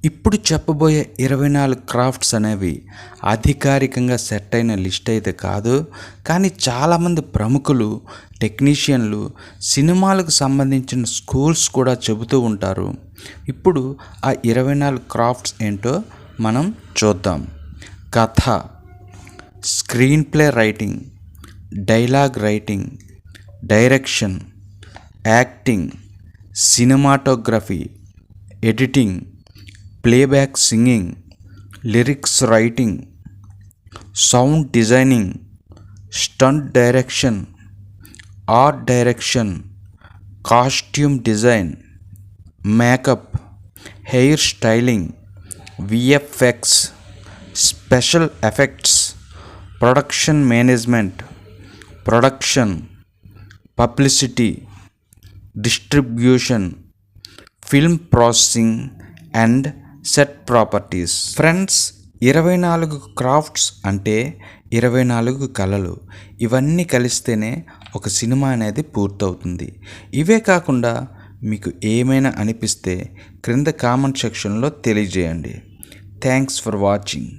ఇప్పుడు చెప్పబోయే 24 క్రాఫ్ట్స్ అనేవి అధికారికంగా సెట్ అయిన లిస్ట్ అయితే కాదు, కానీ చాలామంది ప్రముఖులు, టెక్నీషియన్లు, సినిమాలకు సంబంధించిన స్కూల్స్ కూడా చెబుతూ ఉంటారు. ఇప్పుడు ఆ 24 క్రాఫ్ట్స్ ఏంటో మనం చూద్దాం. కథ, screenplay writing, dialogue writing, direction, acting, cinematography, editing, playback singing, lyrics writing, sound designing, stunt direction, art direction, costume design, makeup, hair styling, VFX, special effects, production management, production, publicity, distribution, film processing and set properties. Friends, 24 crafts అంటే 24 కళలు. ఇవన్నీ కలిస్తేనే ఒక cinema అనేది పూర్తవుతుంది. ఇవే కాకుండా మీకు ఏమైనా అనిపిస్తే క్రింద కామెంట్ సెక్షన్లో తెలియజేయండి. Thanks for watching.